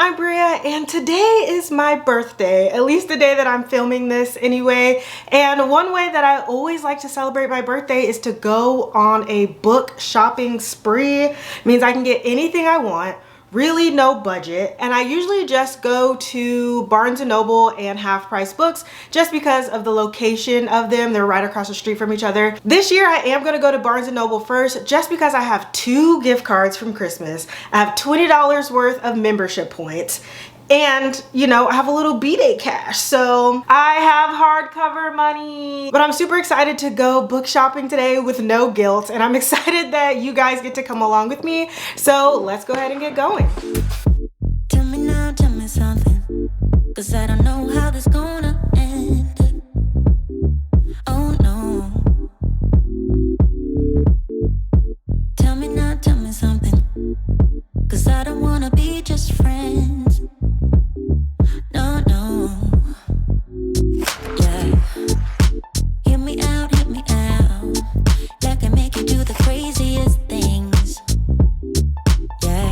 I'm Brea, and today is my birthday, at least the day that I'm filming this anyway. And one way that I always like to celebrate my birthday is to go on a book shopping spree. It means I can get anything I want, really no budget, and I usually just go to Barnes & Noble and Half Price Books just because of the location of them. They're right across the street from each other. This year I am gonna go to Barnes & Noble first just because I have 2 gift cards from Christmas. I have $20 worth of membership points. And, you know, I have a little B-Day cash, so I have hardcover money. But I'm super excited to go book shopping today with no guilt, and I'm excited that you guys get to come along with me. So let's go ahead and get going. Tell me now, tell me something, 'cause I don't know how this gonna end. Oh no. Tell me now, tell me something, 'cause I don't wanna be just friends. No, no. Yeah. Hear me out, like I make you do the craziest things. Yeah.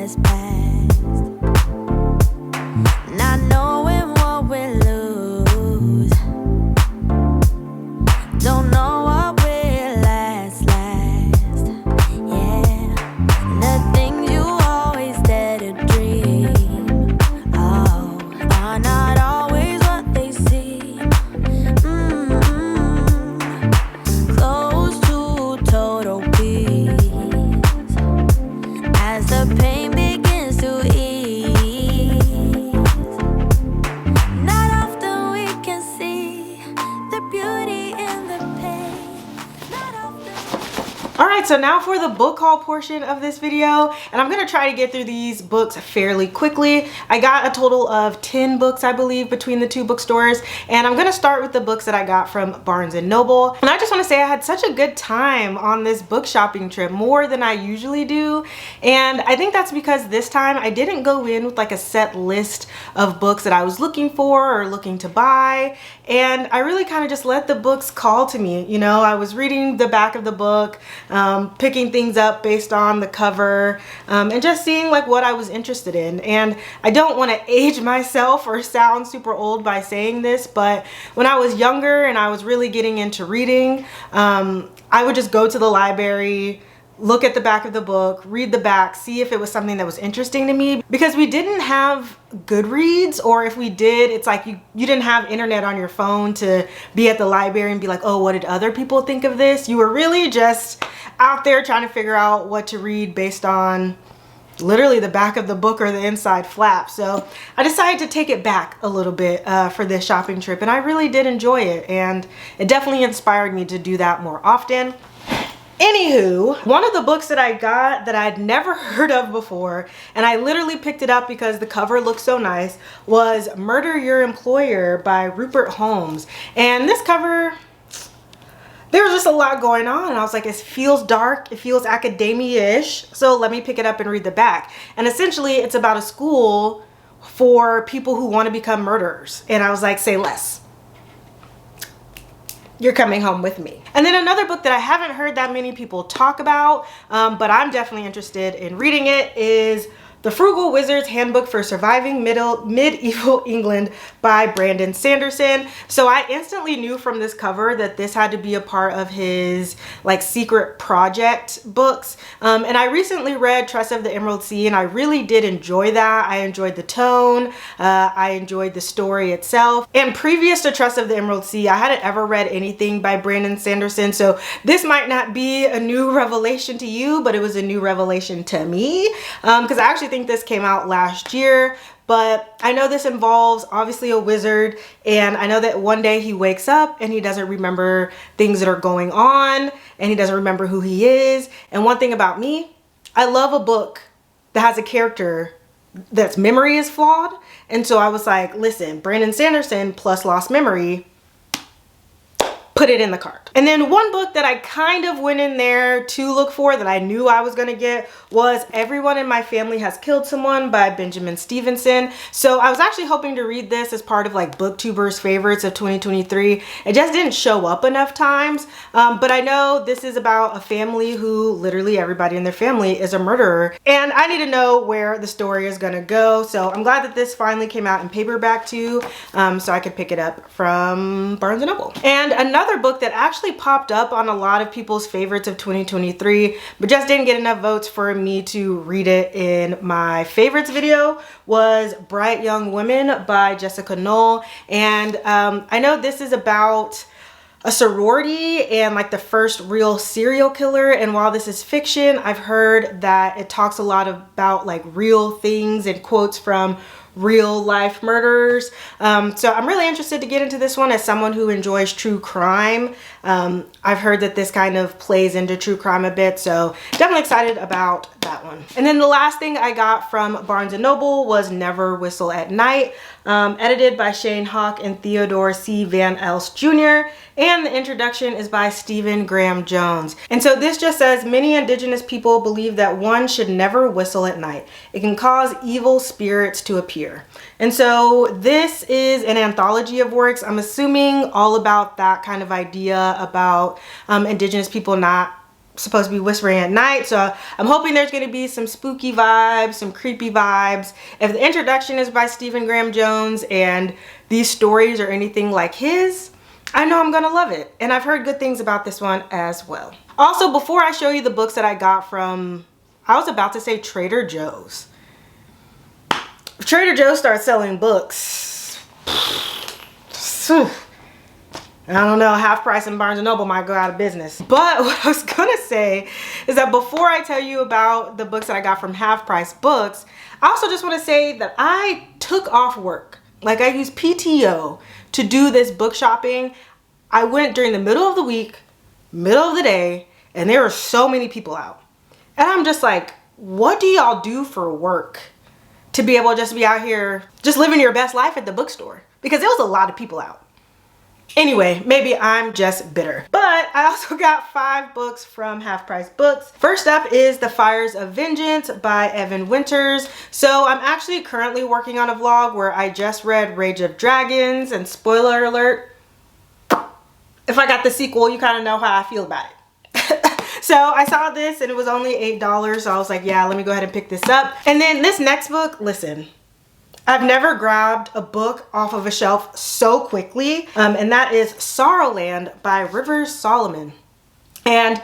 has passed. Not knowing what we lose. Don't know what will last. Yeah. The things you always dare to dream, oh, are not always what they seem. Close to total peace as the pain begins to ease. Not often we can see the beauty in the pain. Not often. All right, so now for the book haul portion of this video, and I'm gonna try to get through these books fairly quickly. I got a total of 10 books, I believe, between the two bookstores, and I'm gonna start with the books that I got from Barnes & Noble. And I just wanna say I had such a good time on this book shopping trip, more than I usually do. And I think that's because this time I didn't go in with like a set list of books that I was looking for or looking to buy. And I really kind of just let the books call to me. You know, I was reading the back of the book, picking things up based on the cover, and just seeing like what I was interested in. And I don't want to age myself or sound super old by saying this, but when I was younger and I was really getting into reading, I would just go to the library, look at the back of the book, read the back, see if it was something that was interesting to me, because we didn't have Goodreads, or if we did, it's like you didn't have internet on your phone to be at the library and be like, oh, what did other people think of this? You were really just out there trying to figure out what to read based on literally the back of the book or the inside flap. So I decided to take it back a little bit for this shopping trip, and I really did enjoy it, and it definitely inspired me to do that more often. Anywho, one of the books that I got that I'd never heard of before, and I literally picked it up because the cover looked so nice, was Murder Your Employer by Rupert Holmes. And this cover, there was just a lot going on, and I was like, it feels dark, it feels academia-ish, so let me pick it up and read the back. And essentially it's about a school for people who want to become murderers. And I was like, say less. You're coming home with me. And then another book that I haven't heard that many people talk about, but I'm definitely interested in reading it, is The Frugal Wizard's Handbook for Surviving Medieval England by Brandon Sanderson. So I instantly knew from this cover that this had to be a part of his like secret project books. And I recently read Trust of the Emerald Sea, and I really did enjoy that. I enjoyed the tone. I enjoyed the story itself. And previous to Trust of the Emerald Sea, I hadn't ever read anything by Brandon Sanderson. So this might not be a new revelation to you, but it was a new revelation to me. Because I actually think this came out last year, but I know this involves obviously a wizard, and I know that one day he wakes up and he doesn't remember things that are going on, and he doesn't remember who he is. And one thing about me, I love a book that has a character that's memory is flawed. And so I was like, listen, Brandon Sanderson plus lost memory, put it in the cart. And then one book that I kind of went in there to look for that I knew I was gonna get was Everyone in My Family Has Killed Someone by Benjamin Stevenson. So I was actually hoping to read this as part of like BookTuber's favorites of 2023. It just didn't show up enough times, but I know this is about a family who literally everybody in their family is a murderer, and I need to know where the story is gonna go. So I'm glad that this finally came out in paperback too, so I could pick it up from Barnes & Noble. And another book that actually popped up on a lot of people's favorites of 2023 but just didn't get enough votes for me to read it in my favorites video was Bright Young Women by Jessica Knoll. And I know this is about a sorority and like the first real serial killer, and while this is fiction, I've heard that it talks a lot about like real things and quotes from real life murderers. So I'm really interested to get into this one as someone who enjoys true crime. I've heard that this kind of plays into true crime a bit, so definitely excited about that one. And then the last thing I got from Barnes & Noble was Never Whistle at Night, edited by Shane Hawk and Theodore C. Van Elst Jr., and the introduction is by Stephen Graham Jones. And so this just says, many indigenous people believe that one should never whistle at night. It can cause evil spirits to appear. And so this is an anthology of works, I'm assuming all about that kind of idea about indigenous people not supposed to be whispering at night, so I'm hoping there's going to be some spooky vibes, some creepy vibes. If the introduction is by Stephen Graham Jones and these stories are anything like his, I know I'm gonna love it. And I've heard good things about this one as well. Also, before I show you the books that I got from, I was about to say Trader Joe's. If Trader Joe's starts selling books, I don't know, Half Price and Barnes & Noble might go out of business. But what I was gonna say is that before I tell you about the books that I got from Half Price Books, I also just wanna say that I took off work. Like, I used PTO to do this book shopping. I went during the middle of the week, middle of the day, and there were so many people out. And I'm just like, what do y'all do for work to be able to just be out here just living your best life at the bookstore? Because there was a lot of people out. Anyway, maybe I'm just bitter. But I also got 5 books from Half Price Books. First up is The Fires of Vengeance by Evan Winters. So I'm actually currently working on a vlog where I just read Rage of Dragons, and spoiler alert, if I got the sequel, you kind of know how I feel about it. So I saw this and it was only $8, so I was like, yeah, let me go ahead and pick this up. And then this next book, listen, I've never grabbed a book off of a shelf so quickly, and that is Sorrowland by Rivers Solomon. And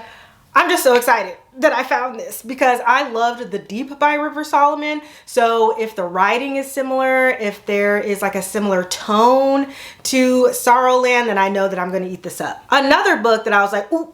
I'm just so excited that I found this because I loved The Deep by Rivers Solomon. So if the writing is similar, if there is like a similar tone to Sorrowland, then I know that I'm going to eat this up. Another book that I was like, ooh,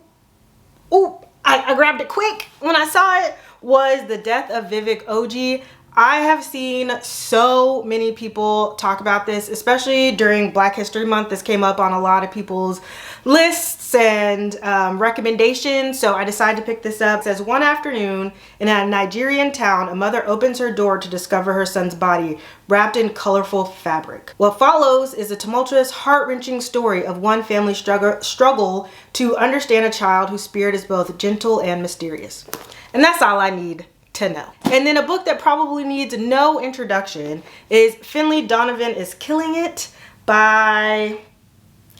I grabbed it quick when I saw it was The Death of Vivek Oji. I have seen so many people talk about this, especially during Black History Month. This came up on a lot of people's lists and recommendations, so I decided to pick this up. It says, one afternoon in a Nigerian town, a mother opens her door to discover her son's body wrapped in colorful fabric. What follows is a tumultuous, heart-wrenching story of one family struggle to understand a child whose spirit is both gentle and mysterious. And that's all I need to know. And then a book that probably needs no introduction is Finley Donovan is Killing It by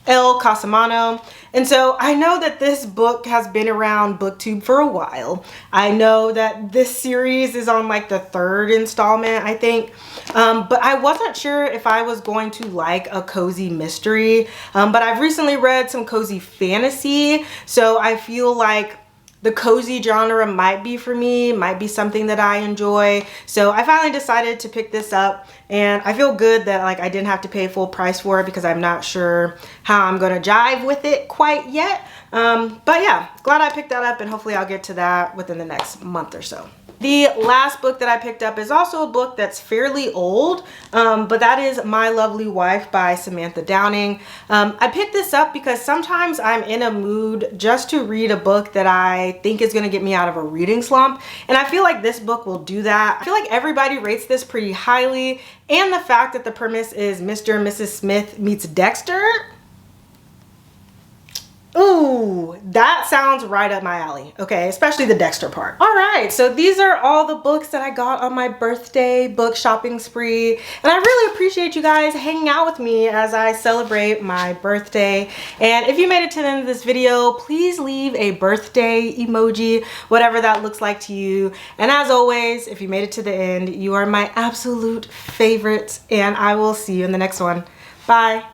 El Casamano. And so I know that this book has been around BookTube for a while. I know that this series is on like the 3rd installment, I think. But I wasn't sure if I was going to like a cozy mystery. But I've recently read some cozy fantasy, so I feel like the cozy genre might be for me, might be something that I enjoy. So I finally decided to pick this up, and I feel good that like I didn't have to pay full price for it because I'm not sure how I'm gonna jive with it quite yet. But yeah, glad I picked that up, and hopefully I'll get to that within the next month or so. The last book that I picked up is also a book that's fairly old, but that is My Lovely Wife by Samantha Downing. I picked this up because sometimes I'm in a mood just to read a book that I think is going to get me out of a reading slump, and I feel like this book will do that. I feel like everybody rates this pretty highly, and the fact that the premise is Mr. and Mrs. Smith meets Dexter, ooh, that sounds right up my alley, okay? Especially the Dexter part. All right, so these are all the books that I got on my birthday book shopping spree. And I really appreciate you guys hanging out with me as I celebrate my birthday. And if you made it to the end of this video, please leave a birthday emoji, whatever that looks like to you. And as always, if you made it to the end, you are my absolute favorites, and I will see you in the next one. Bye.